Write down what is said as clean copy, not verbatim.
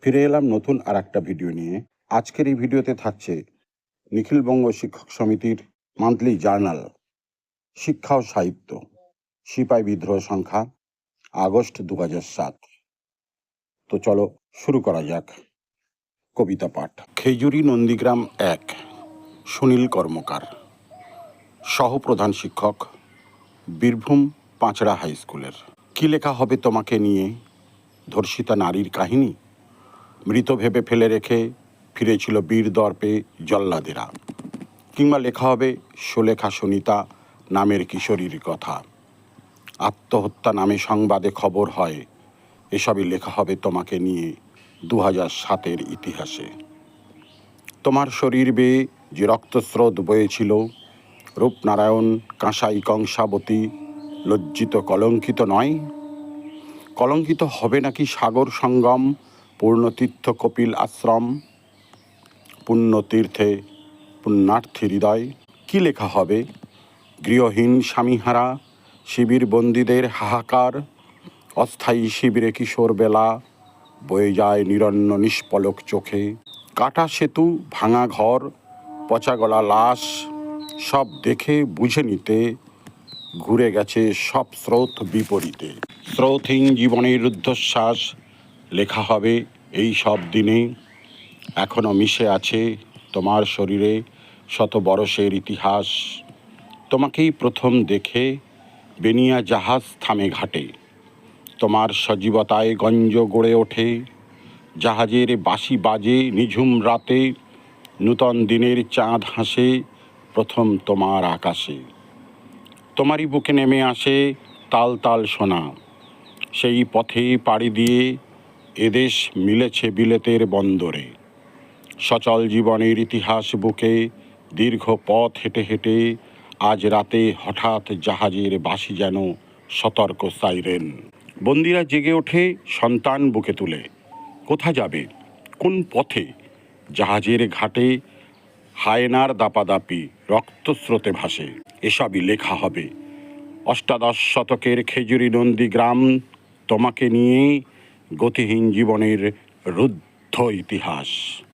ফিরে এলাম নতুন আর একটা ভিডিও নিয়ে। আজকের এই ভিডিওতে থাকছে নিখিলবঙ্গ শিক্ষক সমিতির মান্থলি জার্নাল শিক্ষা ও সাহিত্য, সিপাই বিদ্রোহ সংখ্যা, আগস্ট 2007। তো চলো শুরু করা যাক। কবিতা পাঠ। খেজুরি নন্দীগ্রাম 1, সুনীল কর্মকার, সহপ্রধান শিক্ষক, বীরভূম পাঁচড়া হাই স্কুলের। কি লেখা হবে তোমাকে নিয়ে? ধর্ষিতা নারীর কাহিনী, মৃত ভেবে ফেলে রেখে ফিরেছিল বীর দর্পে জল্লাদেরা। কিংবা লেখা হবে সুলেখা সুনিতা নামের কিশোরীর কথা। আত্মহত্যা নামে সংবাদে খবর হয়। এসবই লেখা হবে তোমাকে নিয়ে 2007-এর ইতিহাসে। তোমার শরীর বেয়ে যে রক্তস্রোত বয়েছিল, রূপনারায়ণ, কাঁসাই, কংসাবতী লজ্জিত কলঙ্কিত নয়? কলঙ্কিত হবে নাকি সাগর সঙ্গম, পূর্ণতীর্থ কপিল আশ্রম, পুণ্যতীর্থে পুণ্যার্থী হৃদয়? কি লেখা হবে? গৃহহীন স্বামীহারা শিবির বন্দীদের হাহাকার, অস্থায়ী শিবিরে কিশোর বেলা বয়ে যায় নিরন্ন নিষ্পলক চোখে। কাটা সেতু, ভাঙা ঘর, পচাগলা লাশ, সব দেখে বুঝে নিতে ঘুরে গেছে সব স্রোত বিপরীতে। স্রোতহীন জীবনের রুদ্ধশ্বাস লেখা হবে এই সব দিনে। এখনো মিশে আছে তোমার শরীরে শত বরষের ইতিহাস। তোমাকেই প্রথম দেখে বেনিয়া জাহাজ থামে ঘাটে। তোমার সজীবতায় গঞ্জ গড়ে ওঠে। জাহাজের বাঁশি বাজে নিঝুম রাতে, নূতন দিনের চাঁদ হাসে প্রথম তোমার আকাশে। তোমারই বুকে নেমে আসে তাল তাল সোনা। সেই পথে পাড়ি দিয়ে এদেশ মিলেছে বিলেতের বন্দরে। সচল জীবনের ইতিহাস বুকে দীর্ঘ পথ হেঁটে হেঁটে আজ রাতে হঠাৎ জাহাজের বাঁশি যেন সতর্ক সাইরেন। বন্দিরা জেগে ওঠে সন্তান বুকে তুলে। কোথা যাবে, কোন পথে? জাহাজের ঘাটে হায়নার দাপাদাপি রক্তস্রোতে ভাসে। এসবই লেখা হবে অষ্টাদশ শতকের খেজুরি নন্দীগ্রাম তোমাকে নিয়ে, গতিহীন জীবনের রুদ্ধ ইতিহাস।